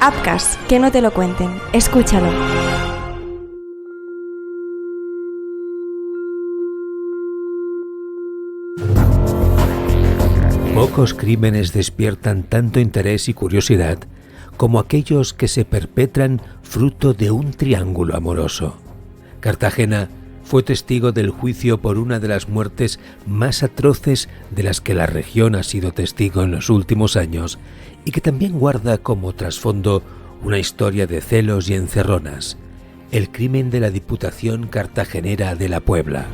Apcas, que no te lo cuenten. Escúchalo. Pocos crímenes despiertan tanto interés y curiosidad como aquellos que se perpetran fruto de un triángulo amoroso. Cartagena fue testigo del juicio por una de las muertes más atroces de las que la región ha sido testigo en los últimos años y que también guarda como trasfondo una historia de celos y encerronas: el crimen de la Diputación Cartagenera de la Puebla.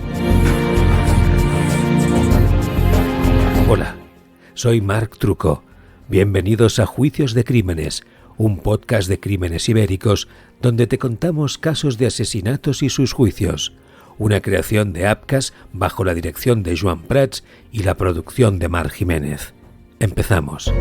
Hola, soy Marc Trucco. Bienvenidos a Juicios de Crímenes, un podcast de crímenes ibéricos donde te contamos casos de asesinatos y sus juicios. Una creación de Apcas bajo la dirección de Joan Prats y la producción de Marc Jiménez. Empezamos.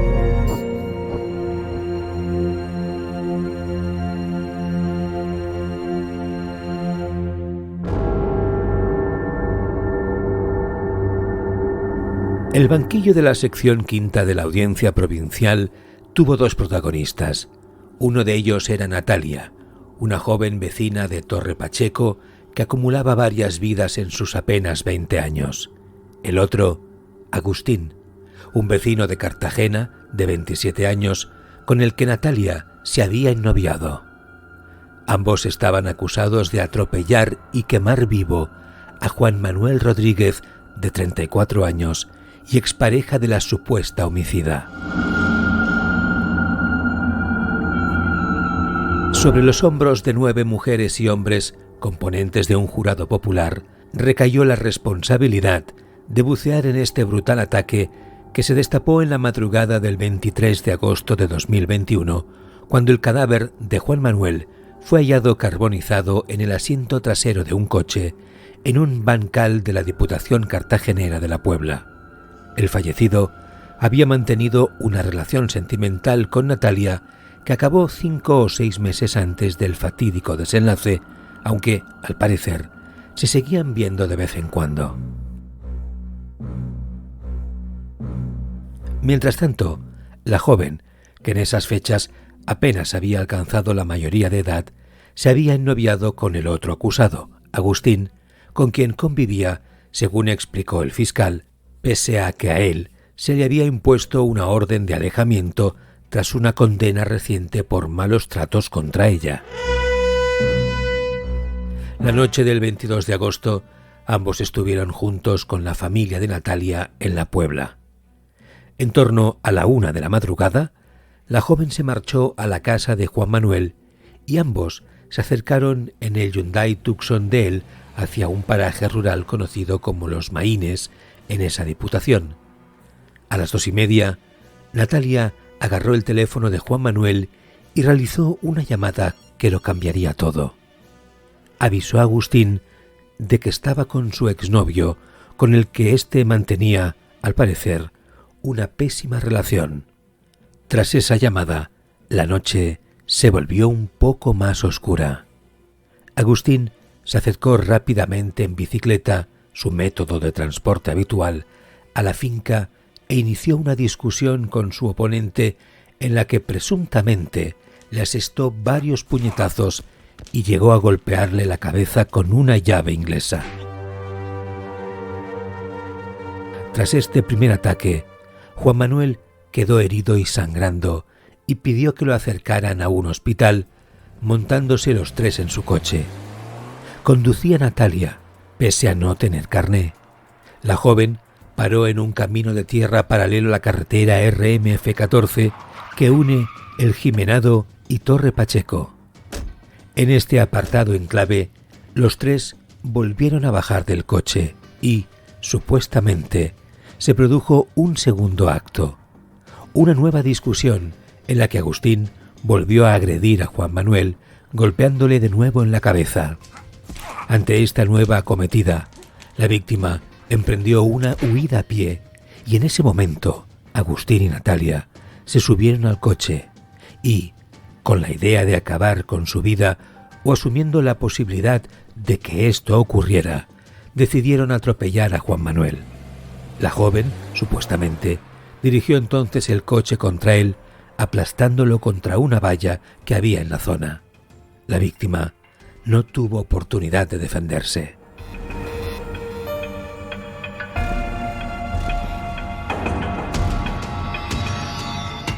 El banquillo de la sección quinta de la Audiencia Provincial tuvo dos protagonistas. Uno de ellos era Natalia, una joven vecina de Torre Pacheco que acumulaba varias vidas en sus apenas 20 años. El otro, Agustín, un vecino de Cartagena de 27 años con el que Natalia se había ennoviado. Ambos estaban acusados de atropellar y quemar vivo a Juan Manuel Rodríguez, de 34 años, y expareja de la supuesta homicida. Sobre los hombros de 9 mujeres y hombres, componentes de un jurado popular, recayó la responsabilidad de bucear en este brutal ataque que se destapó en la madrugada del 23 de agosto de 2021, cuando el cadáver de Juan Manuel fue hallado carbonizado en el asiento trasero de un coche en un bancal de la Diputación Cartagenera de la Puebla. El fallecido había mantenido una relación sentimental con Natalia que acabó 5 o 6 meses antes del fatídico desenlace, aunque, al parecer, se seguían viendo de vez en cuando. Mientras tanto, la joven, que en esas fechas apenas había alcanzado la mayoría de edad, se había ennoviado con el otro acusado, Agustín, con quien convivía, según explicó el fiscal, pese a que a él se le había impuesto una orden de alejamiento tras una condena reciente por malos tratos contra ella. La noche del 22 de agosto, ambos estuvieron juntos con la familia de Natalia en la Puebla. En torno a la 1 de la madrugada, la joven se marchó a la casa de Juan Manuel y ambos se acercaron en el Hyundai Tucson de él hacia un paraje rural conocido como Los Maínes, en esa diputación. A las 2:30, Natalia agarró el teléfono de Juan Manuel y realizó una llamada que lo cambiaría todo. Avisó a Agustín de que estaba con su exnovio, con el que éste mantenía, al parecer, una pésima relación. Tras esa llamada, la noche se volvió un poco más oscura. Agustín se acercó rápidamente en bicicleta, su método de transporte habitual, a la finca e inició una discusión con su oponente en la que presuntamente le asestó varios puñetazos y llegó a golpearle la cabeza con una llave inglesa. Tras este primer ataque, Juan Manuel quedó herido y sangrando y pidió que lo acercaran a un hospital, montándose los 3 en su coche. Conducía Natalia, pese a no tener carné. La joven paró en un camino de tierra paralelo a la carretera RMF14 que une El Jimenado y Torre Pacheco. En este apartado enclave, los 3 volvieron a bajar del coche y, supuestamente, se produjo un segundo acto. Una nueva discusión en la que Agustín volvió a agredir a Juan Manuel, golpeándole de nuevo en la cabeza. Ante esta nueva acometida, la víctima emprendió una huida a pie y en ese momento Agustín y Natalia se subieron al coche y, con la idea de acabar con su vida o asumiendo la posibilidad de que esto ocurriera, decidieron atropellar a Juan Manuel. La joven, supuestamente, dirigió entonces el coche contra él, aplastándolo contra una valla que había en la zona. La víctima no tuvo oportunidad de defenderse.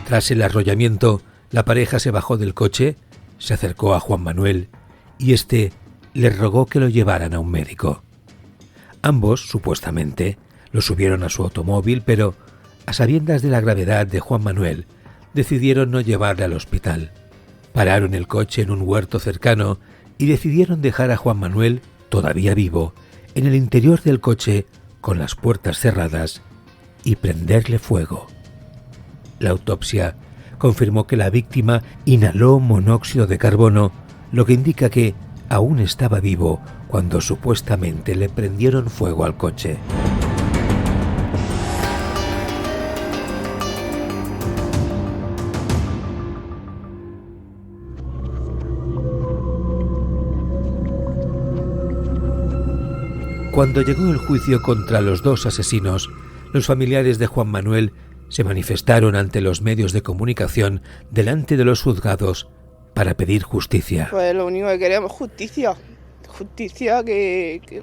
Tras el arrollamiento, la pareja se bajó del coche, se acercó a Juan Manuel y éste le rogó que lo llevaran a un médico. Ambos, supuestamente, lo subieron a su automóvil, pero, a sabiendas de la gravedad de Juan Manuel, decidieron no llevarle al hospital. Pararon el coche en un huerto cercano y decidieron dejar a Juan Manuel, todavía vivo, en el interior del coche con las puertas cerradas y prenderle fuego. La autopsia confirmó que la víctima inhaló monóxido de carbono, lo que indica que aún estaba vivo cuando supuestamente le prendieron fuego al coche. Cuando llegó el juicio contra los dos asesinos, los familiares de Juan Manuel se manifestaron ante los medios de comunicación delante de los juzgados para pedir justicia. Pues lo único que queremos es justicia. Justicia que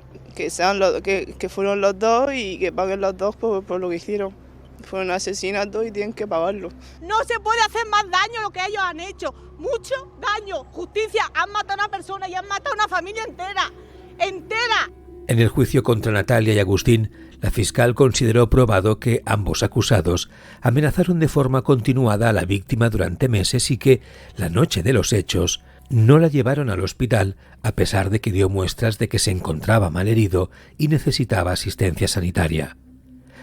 fueron los dos y que paguen los dos por lo que hicieron. Fueron asesinatos y tienen que pagarlo. No se puede hacer más daño lo que ellos han hecho. Mucho daño. Justicia. Han matado a una persona y han matado a una familia entera. ¡Entera! En el juicio contra Natalia y Agustín, la fiscal consideró probado que ambos acusados amenazaron de forma continuada a la víctima durante meses y que, la noche de los hechos, no la llevaron al hospital a pesar de que dio muestras de que se encontraba malherido y necesitaba asistencia sanitaria.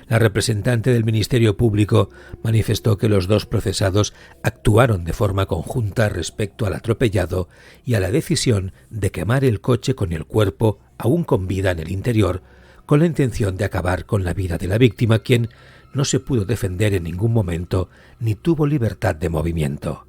La representante del Ministerio Público manifestó que los dos procesados actuaron de forma conjunta respecto al atropellado y a la decisión de quemar el coche con el cuerpo aún con vida en el interior, con la intención de acabar con la vida de la víctima, quien no se pudo defender en ningún momento ni tuvo libertad de movimiento.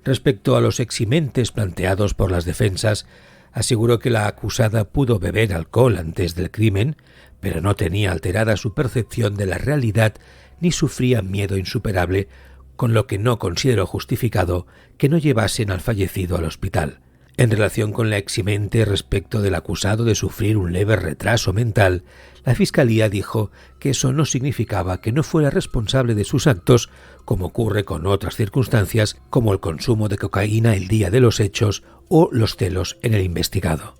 Respecto a los eximentes planteados por las defensas, aseguró que la acusada pudo beber alcohol antes del crimen, pero no tenía alterada su percepción de la realidad ni sufría miedo insuperable, con lo que no consideró justificado que no llevasen al fallecido al hospital. En relación con la eximente respecto del acusado de sufrir un leve retraso mental, la Fiscalía dijo que eso no significaba que no fuera responsable de sus actos, como ocurre con otras circunstancias, como el consumo de cocaína el día de los hechos o los celos en el investigado.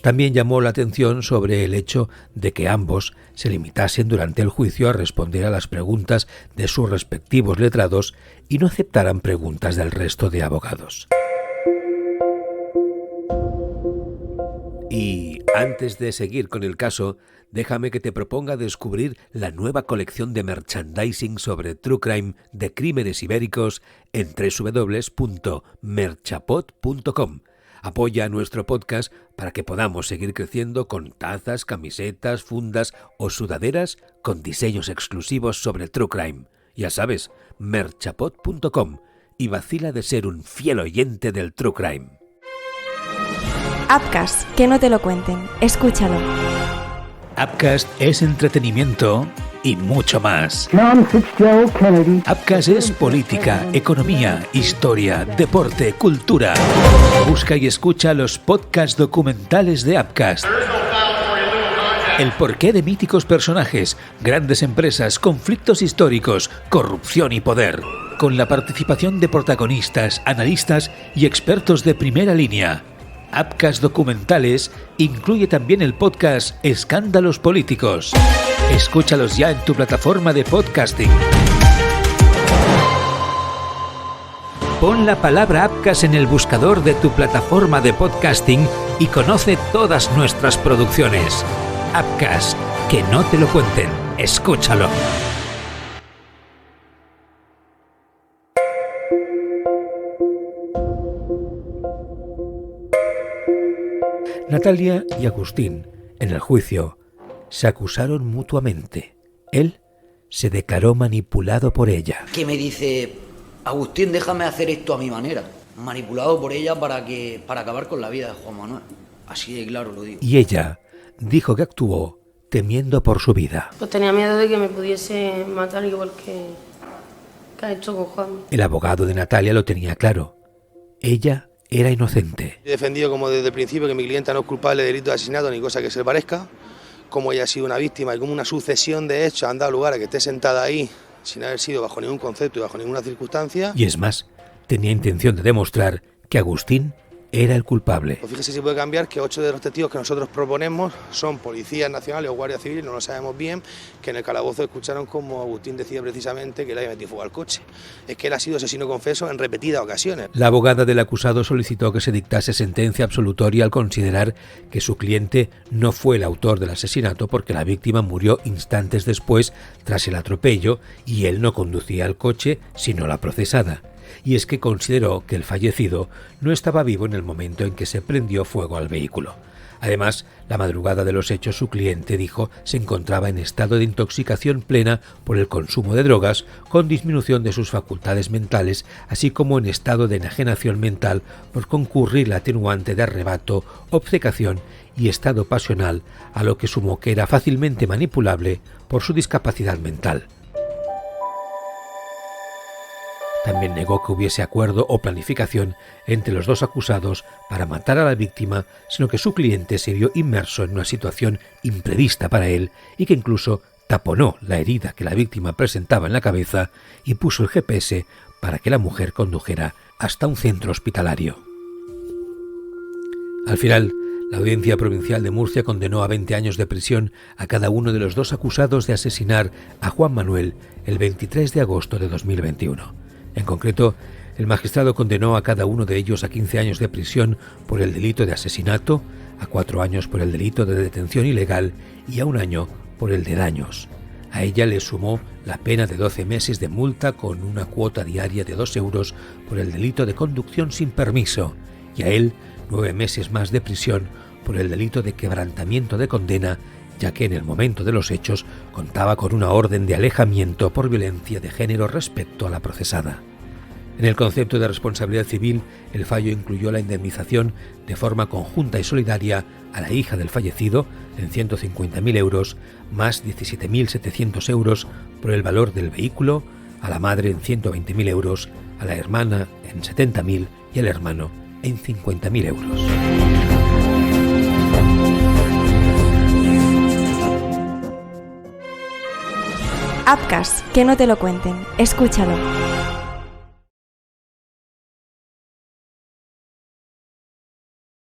También llamó la atención sobre el hecho de que ambos se limitasen durante el juicio a responder a las preguntas de sus respectivos letrados y no aceptaran preguntas del resto de abogados. Y antes de seguir con el caso, déjame que te proponga descubrir la nueva colección de merchandising sobre True Crime de Crímenes Ibéricos en www.merchapod.com. Apoya nuestro podcast para que podamos seguir creciendo con tazas, camisetas, fundas o sudaderas con diseños exclusivos sobre True Crime. Ya sabes, merchapod.com, y vacila de ser un fiel oyente del True Crime. Upcast, que no te lo cuenten. Escúchalo. Upcast es entretenimiento y mucho más. Upcast es política, economía, historia, deporte, cultura. Busca y escucha los podcasts documentales de Upcast. El porqué de míticos personajes, grandes empresas, conflictos históricos, corrupción y poder. Con la participación de protagonistas, analistas y expertos de primera línea. Upcast Documentales incluye también el podcast Escándalos Políticos. Escúchalos ya en tu plataforma de podcasting. Pon la palabra Upcast en el buscador de tu plataforma de podcasting y conoce todas nuestras producciones. Upcast, que no te lo cuenten. Escúchalo. Natalia y Agustín, en el juicio, se acusaron mutuamente. Él se declaró manipulado por ella. Que me dice, Agustín, déjame hacer esto a mi manera. Manipulado por ella para acabar con la vida de Juan Manuel. Así de claro lo digo. Y ella dijo que actuó temiendo por su vida. Pues tenía miedo de que me pudiese matar igual ¿Qué ha hecho con Juan? El abogado de Natalia lo tenía claro. Ella era inocente. He defendido como desde el principio que mi clienta no es culpable de delito de asesinato ni cosa que se le parezca, como ella ha sido una víctima y como una sucesión de hechos han dado lugar a que esté sentada ahí sin haber sido bajo ningún concepto y bajo ninguna circunstancia. Y es más, tenía intención de demostrar que Agustín era el culpable. Pues fíjese si puede cambiar que 8 de los testigos que nosotros proponemos son policías nacionales o guardias civiles, no lo sabemos bien, que en el calabozo escucharon como Agustín decía precisamente que le había metido fuego al coche. Es que él ha sido asesino confeso en repetidas ocasiones. La abogada del acusado solicitó que se dictase sentencia absolutoria al considerar que su cliente no fue el autor del asesinato porque la víctima murió instantes después tras el atropello y él no conducía el coche sino la procesada. Y es que consideró que el fallecido no estaba vivo en el momento en que se prendió fuego al vehículo. Además, la madrugada de los hechos su cliente dijo se encontraba en estado de intoxicación plena por el consumo de drogas, con disminución de sus facultades mentales, así como en estado de enajenación mental por concurrir la atenuante de arrebato, obcecación y estado pasional, a lo que sumó que era fácilmente manipulable por su discapacidad mental. También negó que hubiese acuerdo o planificación entre los dos acusados para matar a la víctima, sino que su cliente se vio inmerso en una situación imprevista para él y que incluso taponó la herida que la víctima presentaba en la cabeza y puso el GPS para que la mujer condujera hasta un centro hospitalario. Al final, la Audiencia Provincial de Murcia condenó a 20 años de prisión a cada uno de los dos acusados de asesinar a Juan Manuel el 23 de agosto de 2021. En concreto, el magistrado condenó a cada uno de ellos a 15 años de prisión por el delito de asesinato, a 4 años por el delito de detención ilegal y a 1 año por el de daños. A ella le sumó la pena de 12 meses de multa con una cuota diaria de 2 euros por el delito de conducción sin permiso y a él 9 meses más de prisión por el delito de quebrantamiento de condena, ya que en el momento de los hechos contaba con una orden de alejamiento por violencia de género respecto a la procesada. En el concepto de responsabilidad civil, el fallo incluyó la indemnización de forma conjunta y solidaria a la hija del fallecido en 150.000 euros, más 17.700 euros por el valor del vehículo, a la madre en 120.000 euros, a la hermana en 70.000 y al hermano en 50.000 euros. Apcas, que no te lo cuenten. Escúchalo.